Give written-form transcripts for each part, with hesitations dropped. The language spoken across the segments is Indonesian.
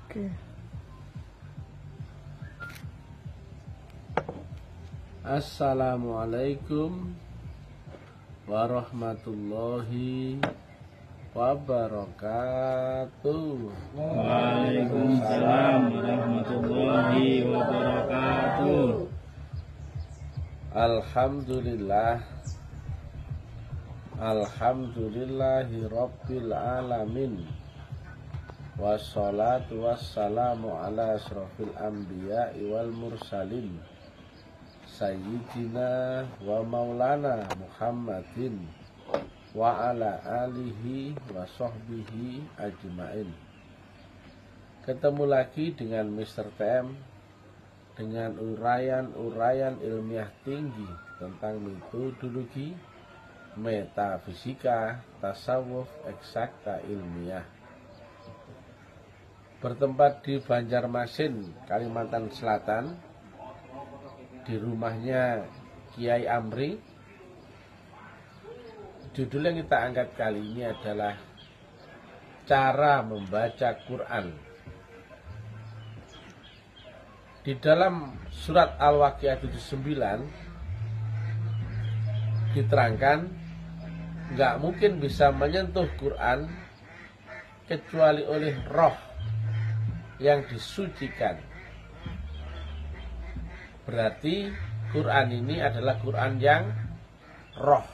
Oke. Assalamualaikum warahmatullahi wabarakatuh. Waalaikumsalam warahmatullahi wabarakatuh. Alhamdulillah, alhamdulillahi rabbil alamin. Wassalatu wassalamu ala asrofil anbiya'i wal mursalin Sayyidina wa maulana Muhammadin wa ala alihi wa sahbihi ajmain. Ketemu lagi dengan Mr. TM dengan uraian ilmiah tinggi tentang metodologi, metafisika, tasawuf, eksakta ilmiah. Bertempat di Banjarmasin, Kalimantan Selatan, di rumahnya Kiai Amri. Judul yang kita angkat kali ini adalah cara membaca Quran. Di dalam surat Al-Waqiah 79 diterangkan nggak mungkin bisa menyentuh Quran kecuali oleh roh yang disucikan. Berarti Quran ini adalah Quran yang roh.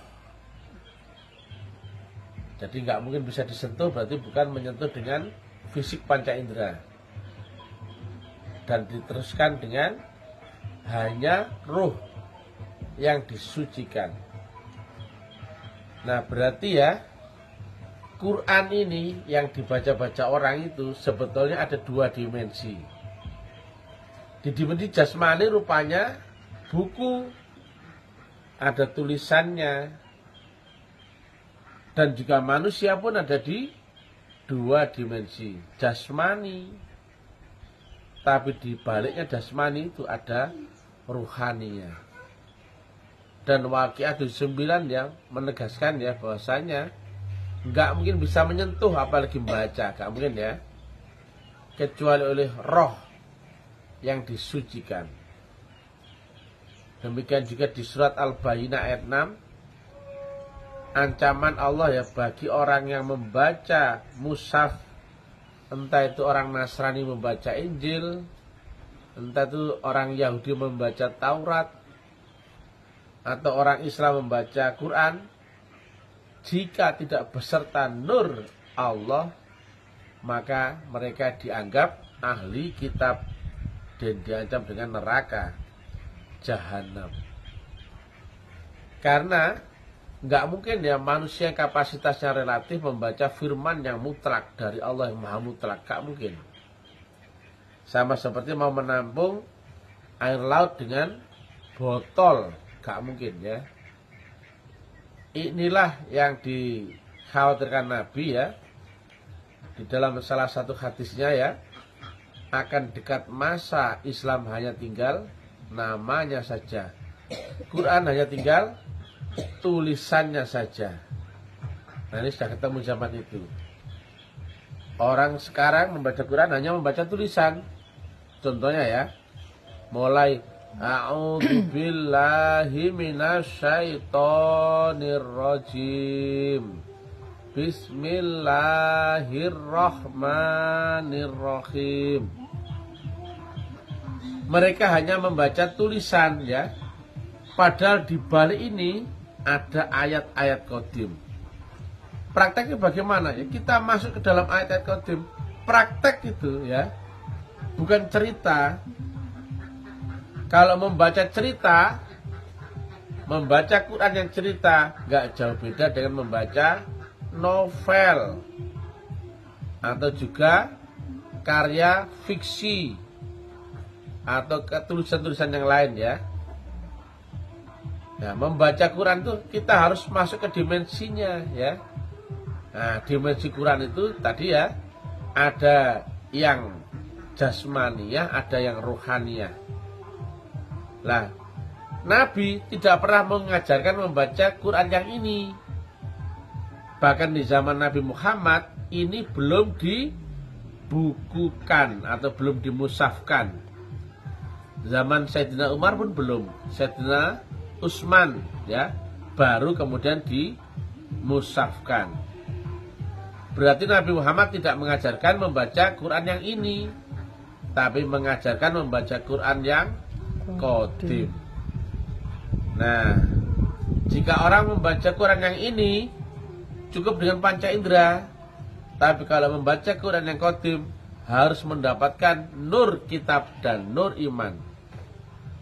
Jadi nggak mungkin bisa disentuh, berarti bukan menyentuh dengan fisik panca indera. Dan diteruskan dengan hanya ruh yang disucikan. Nah berarti ya, Quran ini yang dibaca-baca orang itu sebetulnya ada dua dimensi. Di dimensi jasmani rupanya buku, ada tulisannya, dan juga manusia pun ada di dua dimensi, jasmani. Tapi di baliknya jasmani itu ada ruhaninya. Dan Waqiah 79 yang menegaskan ya bahwasanya nggak mungkin bisa menyentuh apalagi membaca, nggak mungkin ya, kecuali oleh roh yang disucikan. Demikian juga di surat Al-Bayyinah ayat 6, ancaman Allah ya bagi orang yang membaca mushaf, entah itu orang Nasrani membaca Injil, entah itu orang Yahudi membaca Taurat, atau orang Islam membaca Quran, jika tidak beserta nur Allah, maka mereka dianggap ahli kitab dan diancam dengan neraka jahanam. Karena nggak mungkin ya manusia yang kapasitasnya relatif membaca firman yang mutlak dari Allah yang maha mutlak, nggak mungkin. Sama seperti mau menampung air laut dengan botol, nggak mungkin ya. Inilah yang dikhawatirkan Nabi ya, di dalam salah satu hadisnya ya, akan dekat masa Islam hanya tinggal namanya saja, Quran hanya tinggal tulisannya saja. Nah ini sudah ketemu zaman itu. Orang sekarang membaca Quran hanya membaca tulisan. Contohnya ya, mulai A'udzu billahi minasyaitonir rajim. Bismillahirrahmanirrahim. Mereka hanya membaca tulisan ya. Padahal di balik ini ada ayat-ayat qadim. Prakteknya bagaimana ya? Kita masuk ke dalam ayat-ayat qadim. Praktek itu ya, bukan cerita. Kalau membaca cerita, membaca Quran yang cerita, nggak jauh beda dengan membaca novel atau juga karya fiksi atau tulisan-tulisan yang lain ya. Nah, membaca Quran itu kita harus masuk ke dimensinya ya. Nah, dimensi Quran itu tadi ya, ada yang jasmaniyah, ada yang ruhaniyah. Lah, Nabi tidak pernah mengajarkan membaca Quran yang ini. Bahkan di zaman Nabi Muhammad ini belum dibukukan atau belum dimusafkan. Zaman Sayyidina Umar pun belum, Sayyidina Utsman ya, baru kemudian dimusafkan. Berarti Nabi Muhammad tidak mengajarkan membaca Quran yang ini, tapi mengajarkan membaca Quran yang qadim. Nah, jika orang membaca Quran yang ini cukup dengan panca indera, tapi kalau membaca Quran yang qadim harus mendapatkan nur kitab dan nur iman.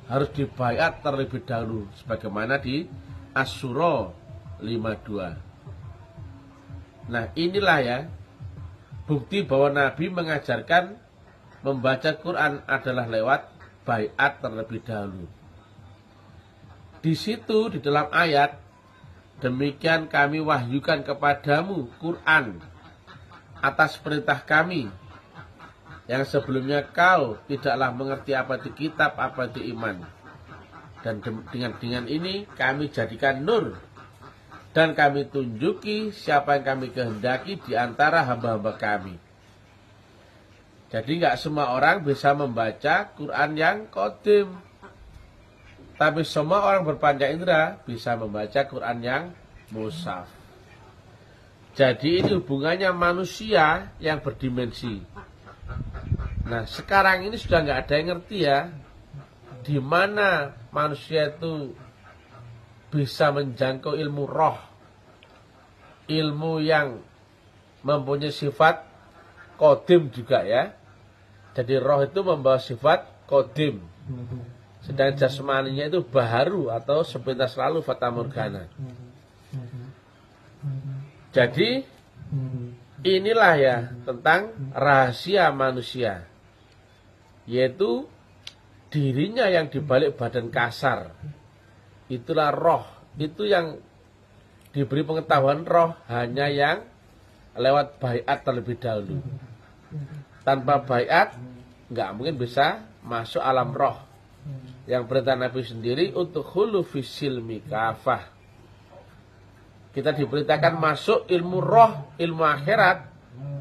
Harus dibaiat terlebih dahulu sebagaimana di Asy-Syura 52. Nah, inilah ya bukti bahwa Nabi mengajarkan membaca Quran adalah lewat baiat terlebih dahulu. Di situ di dalam ayat, demikian kami wahyukan kepadamu Quran atas perintah kami, yang sebelumnya kau tidaklah mengerti apa itu kitab, apa itu iman. Dan dengan ini kami jadikan nur, dan kami tunjuki siapa yang kami kehendaki di antara hamba-hamba kami. Jadi nggak semua orang bisa membaca Quran yang qadim, tapi semua orang berpanca indera bisa membaca Quran yang mushaf. Jadi ini hubungannya manusia yang berdimensi. Nah, sekarang ini sudah nggak ada yang ngerti ya, di mana manusia itu bisa menjangkau ilmu roh, ilmu yang mempunyai sifat qadim juga ya. Jadi roh itu membawa sifat qadim, sedang jasmaninya itu baharu atau sepintas lalu fata morgana. Jadi inilah ya tentang rahasia manusia, yaitu dirinya yang dibalik badan kasar. Itulah roh, itu yang diberi pengetahuan roh hanya yang lewat baiat terlebih dahulu. Tanpa baiat nggak mungkin bisa masuk alam roh. Yang perintah Nabi sendiri untuk khulu fisilmi kafah. Kita diperintahkan masuk ilmu roh, ilmu akhirat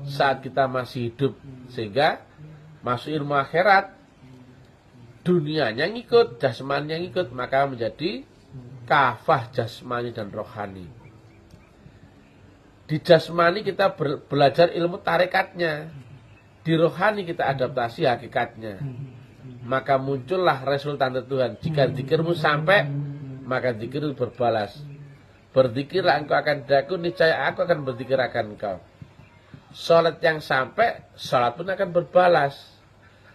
saat kita masih hidup, sehingga masuk ilmu akhirat dunianya ngikut, jasmaninya ngikut, maka menjadi kafah jasmani dan rohani. Di jasmani kita belajar ilmu tarikatnya, di rohani kita adaptasi hakikatnya. Maka muncullah resultan Tuhan. Jika zikirmu sampai, maka zikir itu berbalas. Berzikirlah engkau akan daku, niscaya aku akan berzikir akan engkau. Salat yang sampai, salat pun akan berbalas.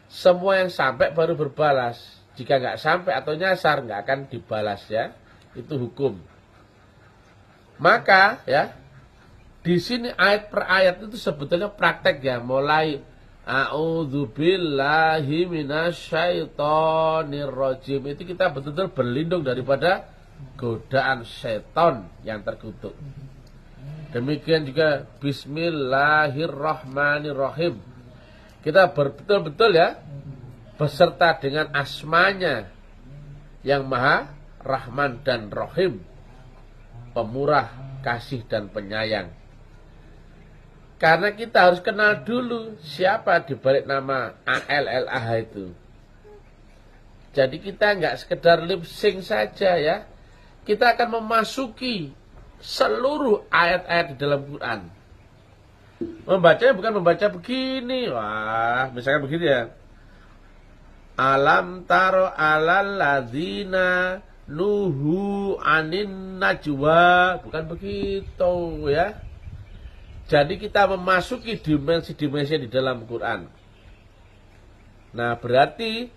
Semua yang sampai baru berbalas. Jika nggak sampai atau nyasar, nggak akan dibalas ya. Itu hukum. Maka ya, di sini ayat per ayat itu sebetulnya praktek ya, mulai a'udzubillahi minasyaitonirrajim, itu kita betul-betul berlindung daripada godaan setan yang terkutuk. Demikian juga bismillahirrahmanirrahim. Kita betul-betul ya beserta dengan asmanya yang maha Rahman dan Rahim, pemurah, kasih dan penyayang. Karena kita harus kenal dulu siapa di balik nama ALLAH itu. Jadi kita nggak sekedar lip sync saja ya. Kita akan memasuki seluruh ayat-ayat di dalam Quran. Membacanya bukan membaca begini. Wah, misalkan begini ya. Alam taro alal ladzina nuhu anin najwa. Bukan begitu ya. Jadi kita memasuki dimensi-dimensi di dalam Quran. Nah, berarti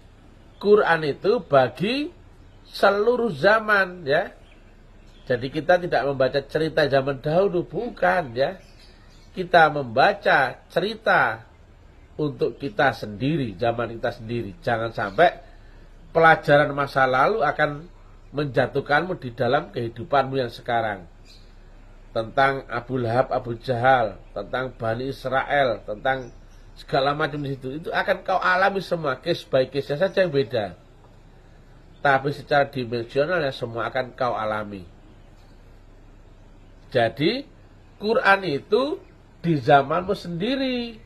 Quran itu bagi seluruh zaman ya. Jadi kita tidak membaca cerita zaman dahulu, bukan ya. Kita membaca cerita untuk kita sendiri, zaman kita sendiri. Jangan sampai pelajaran masa lalu akan menjatuhkanmu di dalam kehidupanmu yang sekarang. Tentang Abu Lahab, Abu Jahal, tentang Bani Israel, tentang segala macam di situ. Itu akan kau alami semua, case by case saja yang beda. Tapi secara dimensionalnya semua akan kau alami. Jadi Quran itu di zamanmu sendiri,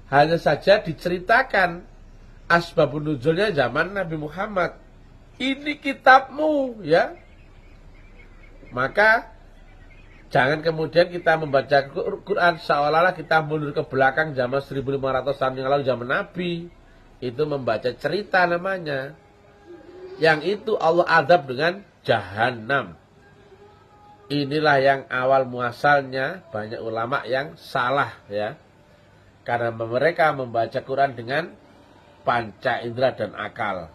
Hanya saja diceritakan asbabun nuzulnya zaman Nabi Muhammad. Ini kitabmu, ya. Maka jangan kemudian kita membaca Quran seolah-olah kita mundur ke belakang zaman 1500 tahun yang lalu zaman Nabi. Itu membaca cerita namanya. Yang itu Allah azab dengan Jahannam. Inilah yang awal muasalnya banyak ulama yang salah, ya. Karena mereka membaca Quran dengan panca indera dan akal.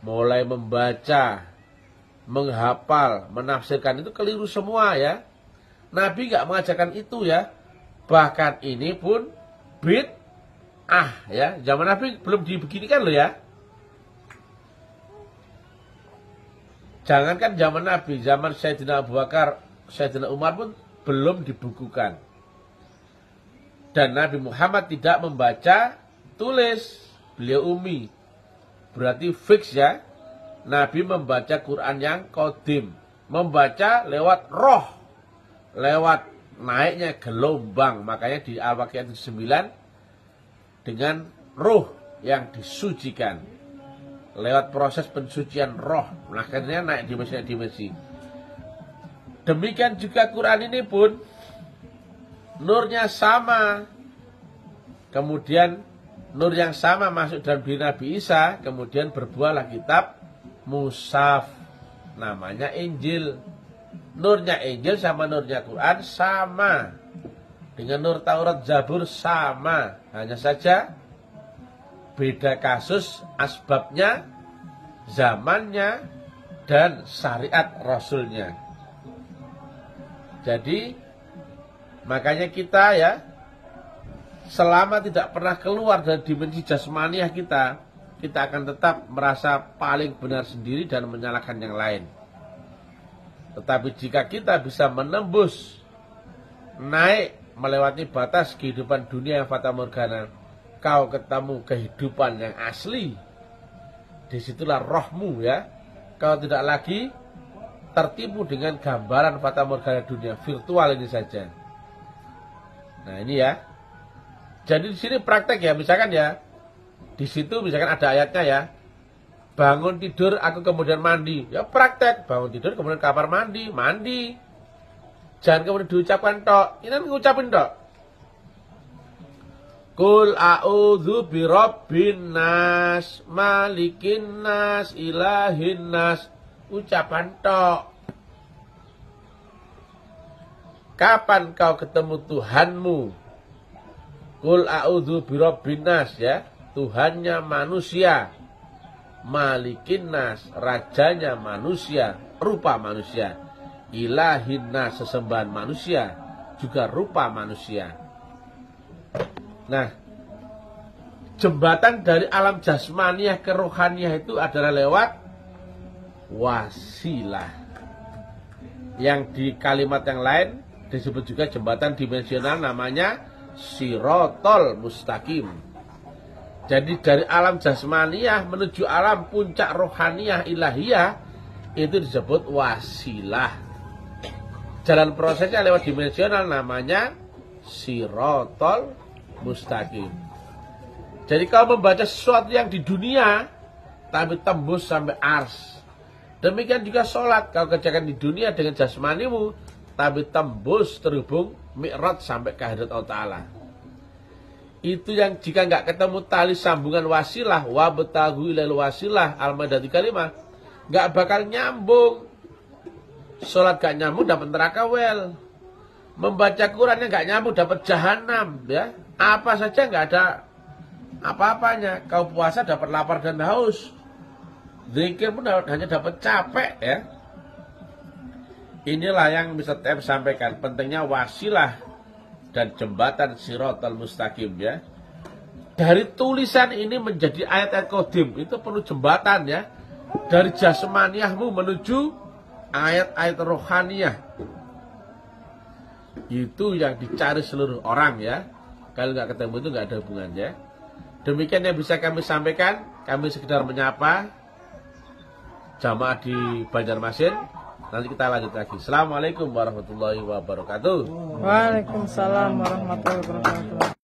Mulai membaca, menghafal, menafsirkan itu keliru semua, ya. Nabi nggak mengajarkan itu, ya. Bahkan ini pun bid'ah, ya. Zaman Nabi belum dibeginikan loh, ya. Jangankan zaman Nabi, zaman Sayyidina Abu Bakar, Sayyidina Umar pun belum dibukukan. Dan Nabi Muhammad tidak membaca tulis, beliau ummi. Berarti fix, ya. Nabi membaca Quran yang qadim, membaca lewat roh, lewat naiknya gelombang. Makanya di Al-Waqiah 9 dengan roh yang disucikan. Lewat proses pensucian roh, akhirnya naik dimensi. Demikian juga Quran ini pun nurnya sama. Kemudian nur yang sama masuk dalam diri Nabi Isa, kemudian berbuahlah kitab Mushaf, namanya Injil. Nurnya Injil sama nurnya Quran sama. Dengan nur Taurat Zabur sama. Hanya saja beda kasus, asbabnya, zamannya, dan syariat Rasulnya. Jadi, makanya kita, ya, selama tidak pernah keluar dari dimensi jasmaniah kita akan tetap merasa paling benar sendiri dan menyalahkan yang lain. Tetapi jika kita bisa menembus, naik, melewati batas kehidupan dunia yang fata morgana, kau ketemu kehidupan yang asli. Disitulah rohmu, ya. Kau tidak lagi tertipu dengan gambaran fata morgana dunia virtual ini saja. Nah ini, ya. Jadi di sini praktek, ya. Misalkan, ya, di situ misalkan ada ayatnya, ya. Bangun tidur aku kemudian mandi. Ya praktek, bangun tidur kemudian kamar mandi, mandi. Jangan kemudian diucapkan tok. Ini kan ngucapin tok. Qul a'udzu birabbin nas, malikin nas, ilahin nas. Ucapan tok. Kapan kau ketemu Tuhanmu? Qul a'udzu birabbin nas, ya. Tuhannya manusia. Malikin nas, rajanya manusia, rupa manusia. Ilahin nas, sesembahan manusia, juga rupa manusia. Nah, jembatan dari alam jasmaniah ke rohaniah itu adalah lewat wasilah. Yang di kalimat yang lain disebut juga jembatan dimensional, namanya Sirotol Mustaqim. Jadi dari alam jasmaniah menuju alam puncak rohaniah ilahiyah itu disebut wasilah. Jalan prosesnya lewat dimensional, namanya Sirotol Mustaqim. Jadi kalau membaca sesuatu yang di dunia tapi tembus sampai ars. Demikian juga sholat kau kerjakan di dunia dengan jasmanimu tapi tembus terhubung mi'raj sampai ke hadirat Allah Ta'ala. Itu yang jika nggak ketemu tali sambungan wasilah, wabtaghu ilal wasilah, Al-Maidah 35, nggak bakal nyambung. Sholat gak nyambung dapat neraka wel. Membaca Quran yang nggak nyambung dapat jahanam, ya. Apa saja nggak ada apa-apanya. Kau puasa dapat lapar dan haus. Zikir pun hanya dapat capek, ya. Inilah yang bisa saya sampaikan. Pentingnya wasilah dan jembatan Sirotol Mustaqim, ya. Dari tulisan ini menjadi ayat-ayat qadim itu perlu jembatan, ya. Dari jasmaniahmu menuju ayat-ayat rohaniah. Itu yang dicari seluruh orang, ya. Kalau nggak ketemu itu nggak ada hubungannya. Demikian yang bisa kami sampaikan. Kami sekedar menyapa jamaah di Banjarmasin. Nanti kita lanjut lagi. Assalamualaikum warahmatullahi wabarakatuh. Waalaikumsalam warahmatullahi wabarakatuh.